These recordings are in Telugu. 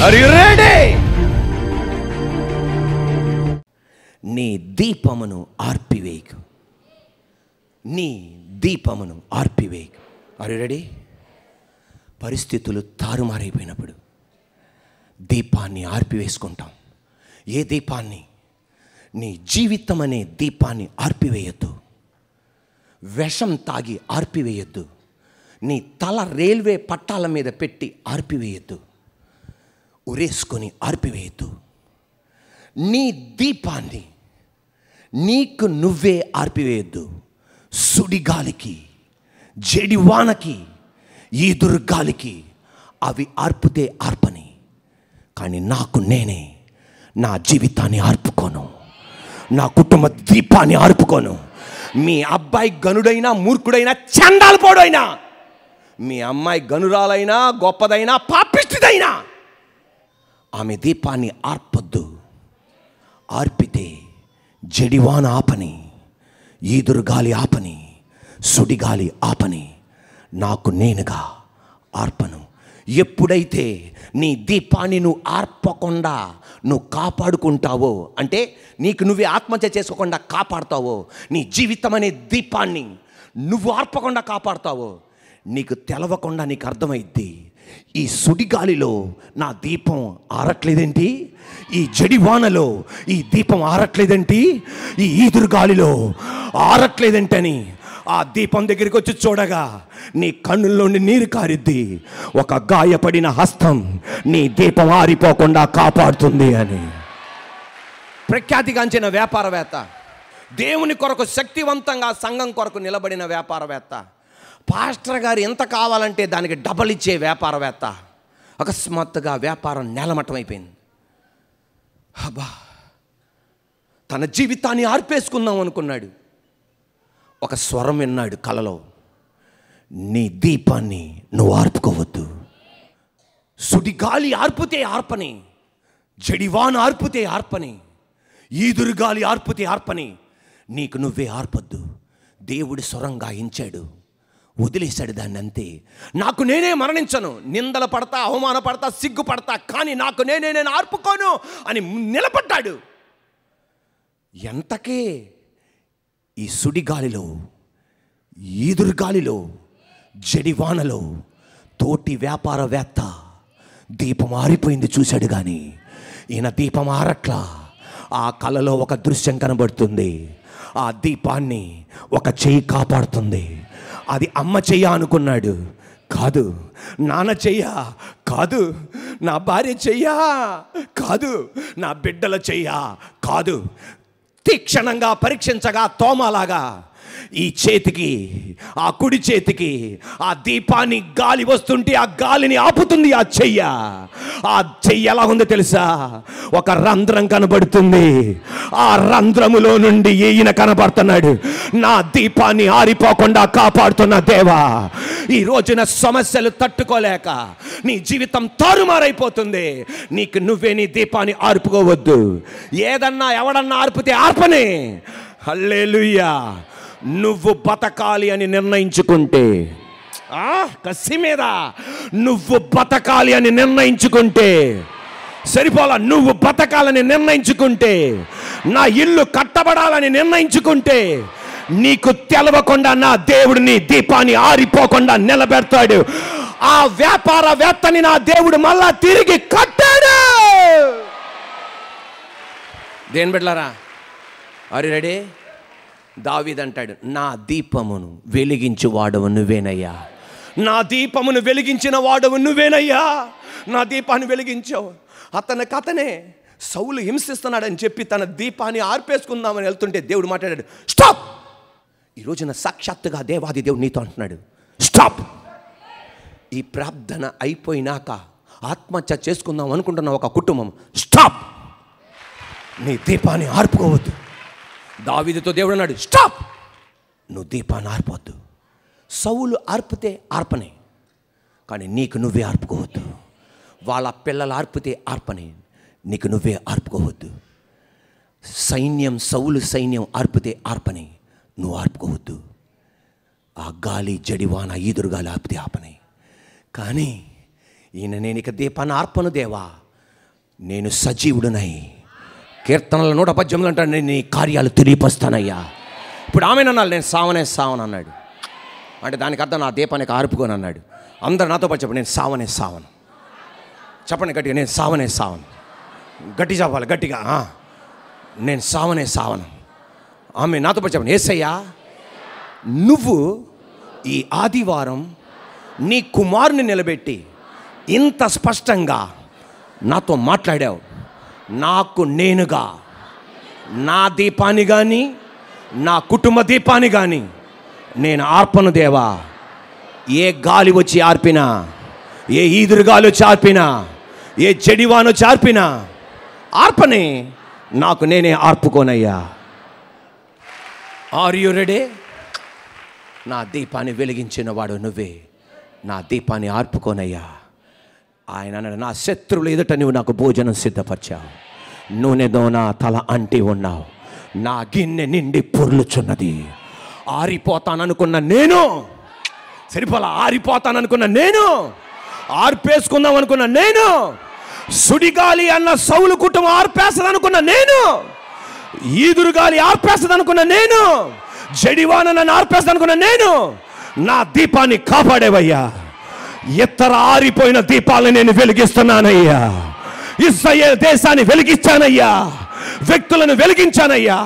Are you ready? నీ దీపమును ఆర్పివేయకు, నీ దీపమును ఆర్పివేయకు. Are you ready? పరిస్థితులు తారుమారైపోయినప్పుడు దీపాన్ని ఆర్పివేసుకుంటాం. ఏ దీపాన్ని? నీ జీవితం అనే దీపాన్ని ఆర్పివేయద్దు. విషం తాగి ఆర్పివేయద్దు. నీ తల రైల్వే పట్టాల మీద పెట్టి ఆర్పివేయద్దు. ఉరేసుకొని ఆర్పివేయద్దు. నీ దీపాన్ని నీకు నువ్వే ఆర్పివేయద్దు. సుడిగాలికి, జడివానకి, ఈదురుగాలికి అవి ఆర్పితే ఆర్పని. కానీ నాకు నేనే నా జీవితాన్ని ఆర్పుకోను, నా కుటుంబ దీపాన్ని ఆర్పుకోను. మీ అబ్బాయి గనుడైనా, మూర్ఖుడైనా, చండాలపోడైనా, మీ అమ్మాయి గనురాలైనా, గొప్పదైనా, పాపిష్టిదైనా, ఆమె దీపాన్ని ఆర్పొద్దు. ఆర్పితే జడివాన ఆపని, ఈదురుగాలి ఆపని, సుడిగాలి ఆపని. నాకు నేనుగా ఆర్పను. ఎప్పుడైతే నీ దీపాన్ని నువ్వు ఆర్పకుండా నువ్వు కాపాడుకుంటావో, అంటే నీకు నువ్వే ఆత్మహత్య చేసుకోకుండా కాపాడుతావో, నీ జీవితం అనే దీపాన్ని నువ్వు ఆర్పకుండా కాపాడుతావో, నీకు తెలవకుండా నీకు అర్థమైద్ది, ఈ సుడిగాలిలో నా దీపం ఆరట్లేదేంటి, ఈ జడివానలో ఈ దీపం ఆరట్లేదేంటి, ఈ ఈదురుగాలిలో ఆరట్లేదేంటని ఆ దీపం దగ్గరికి వచ్చి చూడగా నీ కన్నుల్లోని నీరు కారిద్ది. ఒక గాయపడిన హస్తం నీ దీపం ఆరిపోకుండా కాపాడుతుంది అని. ప్రఖ్యాతిగాంచిన వ్యాపారవేత్త, దేవుని కొరకు శక్తివంతంగా సంఘం కొరకు నిలబడిన వ్యాపారవేత్త, పాస్టర్ గారు ఎంత కావాలంటే దానికి డబల్ ఇచ్చే వ్యాపారవేత్త, అకస్మాత్తుగా వ్యాపారం నేలమట్టం అయిపోయింది. అబ్బా, తన జీవితాన్ని ఆర్పేసుకుందాం అనుకున్నాడు. ఒక స్వరం విన్నాడు కలలో, నీ దీపాన్ని నువ్వు ఆర్పుకోవద్దు. సుడిగాలి ఆర్పితే ఆర్పని, జడివాన ఆర్పితే ఆర్పని, ఈదురుగాలి ఆర్పితే ఆర్పని. నీకు నువ్వే ఆర్పొద్దు. దేవుడి స్వరం గాయించాడు, వదిలేశాడు దాన్ని అంతే. నాకు నేనే మరణించను, నిందలు పడతా, అవమానపడతా, సిగ్గుపడతా, కానీ నాకు నేను ఆర్పుకోను అని నిలబడ్డాడు. ఎంతకే ఈ సుడిగాలిలో, ఈదురుగాలిలో, జడివానలో తోటి వ్యాపారవేత్త దీపం ఆరిపోయింది చూశాడు. కానీ ఈయన దీపం ఆరట్లా. ఆ కలలో ఒక దృశ్యం కనబడుతుంది. ఆ దీపాన్ని ఒక చెయ్యి కాపాడుతుంది. అది అమ్మ చెయ్య అనుకున్నాడు. కాదు. నాన్న చెయ్య కాదు. నా భార్య చెయ్య కాదు. నా బిడ్డల చెయ్య కాదు. తీక్షణంగా పరీక్షించగా తోమలాగా ఈ చేతికి, ఆ కుడి చేతికి ఆ దీపాన్ని గాలి వస్తుంటే ఆ గాలిని ఆపుతుంది ఆ చెయ్య. ఆ చెయ్యి ఎలా ఉందో తెలుసా? ఒక రంధ్రం కనబడుతుంది. ఆ రంధ్రములో నుండి ఈయన కనబడుతున్నాడు. నా దీపాన్ని ఆరిపోకుండా కాపాడుతున్న దేవా, ఈ రోజున సమస్యలు తట్టుకోలేక నీ జీవితం తారుమారైపోతుంది. నీకు నువ్వే నీ దీపాన్ని ఆర్పుకోవద్దు. ఏదన్నా ఎవడన్నా ఆర్పితే ఆర్పనే. హల్లెలూయా. నువ్వు బతకాలి అని నిర్ణయించుకుంటే, కసి మీద నువ్వు బతకాలి అని నిర్ణయించుకుంటే సరిపోలా. నువ్వు బతకాలని నిర్ణయించుకుంటే, నా ఇల్లు కట్టబడాలని నిర్ణయించుకుంటే, నీకు తెలవకుండా నా దేవుడు నీ దీపాన్ని ఆరిపోకుండా నిలబెడతాడు. ఆ వ్యాపారవేత్తని నా దేవుడు మళ్ళా తిరిగి కట్టాడు. దేని బిడ్డలారా, ఆర్ యు రెడీ? దావీదు అంటాడు, నా దీపమును వెలిగించు వాడవు నువ్వేనయ్యా. నా దీపమును వెలిగించిన వాడవు నువ్వేనయ్యా. నా దీపాన్ని వెలిగించావు. అతనే సౌలు హింసిస్తున్నాడని చెప్పి తన దీపాన్ని ఆర్పేసుకుందామని వెళ్తుంటే దేవుడు మాట్లాడాడు, స్టాప్. ఈ రోజున సాక్షాత్తుగా దేవాది దేవుడు నీతో అంటున్నాడు, స్టాప్. ఈ ప్రార్థన అయిపోయినాక ఆత్మహత్య చేసుకుందాం అనుకుంటున్న ఒక కుటుంబం, స్టాప్. నీ దీపాన్ని ఆర్పుకోవద్దు. దావీదుతో దేవుడు అన్నాడు, స్టాప్. నువ్వు దీపాన్ని ఆర్పవద్దు. సౌలు ఆర్పితే ఆర్పనే, కానీ నీకు నువ్వే ఆర్పుకోవద్దు. వాళ్ళ పిల్లలు ఆర్పితే ఆర్పనే, నీకు నువ్వే ఆర్పుకోవద్దు. సౌలు సైన్యం ఆర్పితే ఆర్పనే, నువ్వు ఆర్పుకోవద్దు. ఆ గాలి, జడివాన, ఈదురుగాలి ఆపితే ఆపనే. కానీ ఈయన, నేను ఇక దీపాన్ని ఆర్పను దేవా, నేను సజీవుడునై, కీర్తనల 118 అంటాడు, నేను నీ కార్యాలు తెలియపరుస్తానయ్యా. ఇప్పుడు ఆమె అన్నాడు, నేను సావనే సావను అన్నాడు. అంటే దానికి అర్థం నా దీపానికి ఆర్పుకొని అన్నాడు. అందరు నాతో పాటు చెప్పండి, నేను సావనే సావను. చెప్పండి గట్టిగా, నేను సావనే సావను. గట్టి చెప్పాలి గట్టిగా, నేను సావనే సావను. ఆమె నాతో పాటు చెప్పండి, యేసయ్యా నువ్వు ఈ ఆదివారం నీ కుమారుని నిలబెట్టి ఇంత స్పష్టంగా నాతో మాట్లాడావు. నాకు నేనుగా నా దీపాన్ని కానీ నా కుటుంబ దీపాన్ని కానీ నేను ఆర్పను దేవా. ఏ గాలి వచ్చి ఆర్పినా, ఏ ఈదురు గాలి వచ్చి ఆర్పినా, ఏ చెడివాను వచ్చి ఆర్పినా ఆర్పని నాకు నేనే ఆర్పుకోనయ్యా. Are you ready? నా దీపాన్ని వెలిగించిన వాడు నువ్వే, నా దీపాన్ని ఆర్పుకోనయ్యా. ఆయన అన్నాడు, నా శత్రువులు ఎదుట నువ్వు నాకు భోజనం సిద్ధపరిచావు, నూనెతో నా తల అంటి ఉన్నావు, నా గిన్నె నిండి పొర్లుచున్నది. ఆరిపోతాననుకున్న నేను, సరిపోలా, ఆరిపోతాననుకున్న నేను, ఆర్పేసుకుందాం అనుకున్న నేను, సుడిగాలి అన్న సౌలు కుటుంబం ఆర్పేస్తుంది అనుకున్న నేను, ఈదురుగాలి ఆర్పేస్తుంది అనుకున్న నేను, జడివాన నన్ను ఆర్పేస్తుంది అనుకున్న నేను, నా దీపాన్ని కాపాడేవయ్యా. ఇతర ఆరిపోయిన దీపాలను నేను వెలిగిస్తున్నానయ్యా. ఇశ్రాయేలు దేశాన్ని వెలిగించానయ్యా, వ్యక్తులను వెలిగించానయ్యా.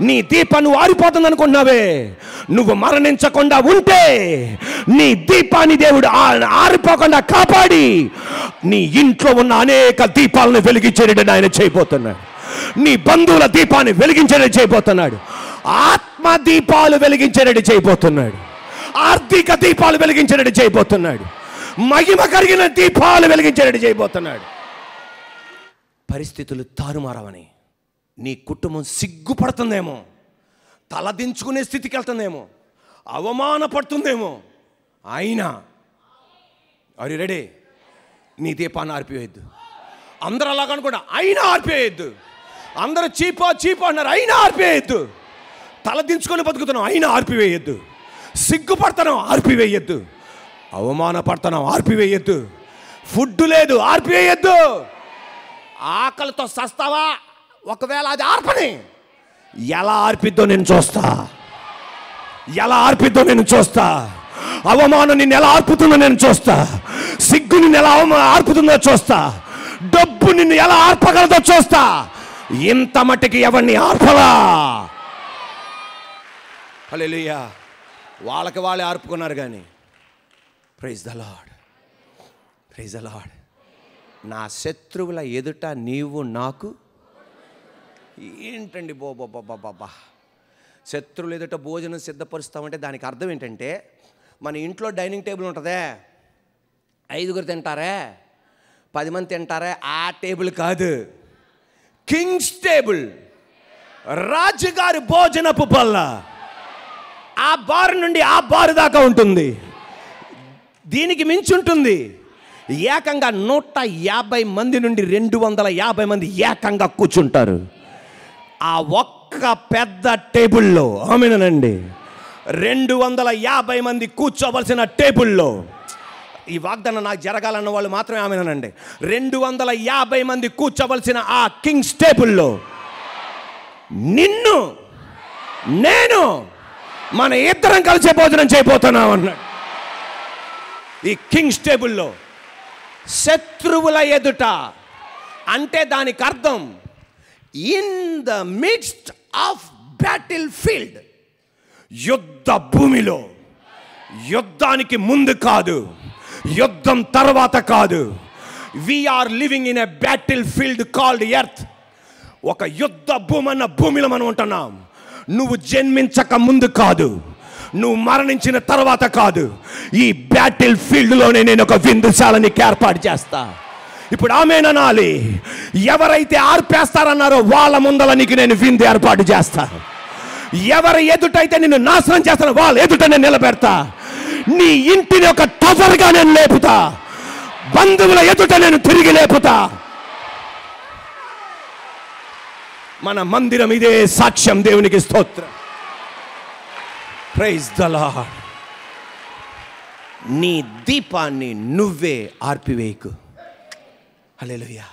నీ దీపం నువ్వు ఆరిపోతుంది అనుకున్నావే, నువ్వు మరణించకుండా ఉంటే నీ దీపాన్ని దేవుడు ఆరిపోకుండా కాపాడి నీ ఇంట్లో ఉన్న అనేక దీపాలను వెలిగించేటట్టు ఆయన చేయబోతున్నాడు. నీ బంధువుల దీపాన్ని వెలిగించేటట్టు చేయబోతున్నాడు. ఆత్మ దీపాలు వెలిగించేటట్టు చేయబోతున్నాడు. ఆర్థిక దీపాలు వెలిగించేటట్టు చేయబోతున్నాడు. మహిమ కలిగిన దీపాలు వెలిగించేటట్టు చేయబోతున్నాడు. పరిస్థితులు తారుమారవని నీ కుటుంబం సిగ్గుపడుతుందేమో, తలదించుకునే స్థితికి వెళ్తుందేమో, అవమానపడుతుందేమో, అయినా అరే రెడీ, నీ దీపాన్ని ఆర్పివేయద్దు. అందరూ అలాగ అనుకుంటా, అయినా ఆర్పివేయద్దు. అందరూ చీపా చీపా అన్నారు, అయినా ఆర్పివేయద్దు. తలదించుకొని బతుకుతున్నాం, అయినా ఆర్పివేయద్దు. సిగ్గుపడుతున్నాం, ఆర్పివేయద్దు. అవమానపడుతున్నాం, ఆర్పివేయద్దు. ఫుడ్ లేదు, ఆర్పివేయద్దు. ఆకలితో సస్తావా, ఒకవేళ అది ఆర్పని. ఎలా ఆర్పిద్దో నేను చూస్తా, ఎలా ఆర్పిద్దో నేను చూస్తా. అవమానం నిన్ను ఎలా ఆర్పుతుందో నేను చూస్తా. సిగ్గు నిన్ను ఎలా ఆర్పుతుందో చూస్తా. డబ్బు నిన్ను ఎలా ఆర్పగలదో చూస్తా. ఇంత మట్టికి ఎవరిని ఆర్పలా. హల్లెలూయా. వాళ్ళకి వాళ్ళే ఆర్పుకున్నారు కానీ praise the Lord, praise the Lord. నా శత్రువుల ఎదుట నీవు నాకు ఏంటండి బాబా, శత్రువుల ఎదుట భోజనం సిద్ధపరుస్తామంటే దానికి అర్థం ఏంటంటే, మన ఇంట్లో డైనింగ్ టేబుల్ ఉంటుందే, 5గురు తింటారే, 10 మంది తింటారే, ఆ టేబుల్ కాదు. కింగ్స్ టేబుల్, రాజుగారి భోజనపు బల్ల. ఆ బారు నుండి ఆ బారు దాకా ఉంటుంది. దీనికి మించి ఉంటుంది. ఏకంగా 150 మంది నుండి 250 మంది ఏకంగా కూర్చుంటారు ఆ ఒక్క పెద్ద టేబుల్లో. ఆమేనండి, 250 మంది కూర్చోవలసిన టేబుల్లో. ఈ వాగ్దానం నాకు జరగాలన్న వాళ్ళు మాత్రమే ఆమేనండి. 250 మంది కూర్చోవలసిన ఆ కింగ్స్ టేబుల్లో నిన్ను నేను మన ఇద్దరం కలిసే భోజనం చేయబోతున్నాం అన్నాడు. ఈ కింగ్స్ టేబుల్లో శత్రువుల ఎదుట అంటే దానికి అర్థం in the midst of battlefield. యుద్ధ భూమిలో, యుద్ధానికి ముందు కాదు, యుద్ధం తర్వాత కాదు. We are living in a battlefield called earth. ఒక యుద్ధ భూమి అన్న భూమిలో మనం ఉంటున్నాం. నువ్వు జన్మించక ముందు కాదు, నువ్వు మరణించిన తర్వాత కాదు. ఈ బ్యాటిల్ ఫీల్డ్లోనే నేను ఒక విందుశాలని ఏర్పాటు చేస్తా. ఇప్పుడు ఆమేననాలి. ఎవరైతే ఆర్పేస్తారన్నారో వాళ్ళ ముందల నీకు నేను విందు ఏర్పాటు చేస్తా. ఎవరి ఎదుటైతే నిన్ను నాశనం చేస్తానో వాళ్ళ ఎదుట నేను నిలబెడతా. నీ ఇంటిని ఒక టవర్గా నేను లేపుతా. బంధువుల ఎదుట నేను తిరిగి లేపుతా. మన మందిరం ఇదే సాక్ష్యం. దేవునికి స్తోత్రం. Praise the Lord. నీ దీపాన్ని నువ్వే ఆర్పివేయకు. హల్లెలూయా.